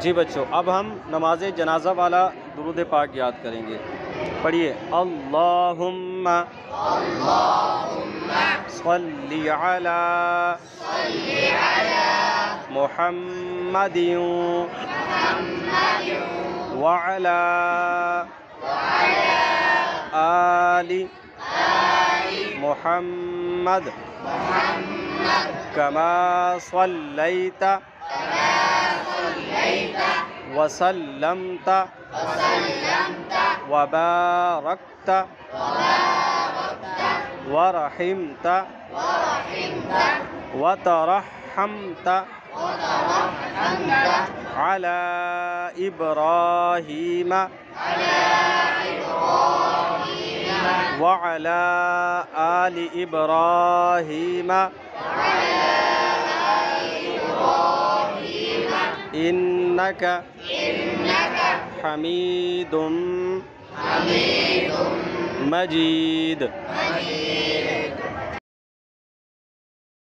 जी बच्चों, अब हम नमाज जनाजा वाला दुरूद पाक याद करेंगे। पढ़िए, अल्लाहुम्मा सल्ली अला मुहम्मदिन व अला आलि मुहम्मद कमा सल्लैता वसल्लमता वबारकता वरहिमता वतरहमता अला इब्राहीम वअला आलि इब्राहीम इन्नका हमीदुम मजीद।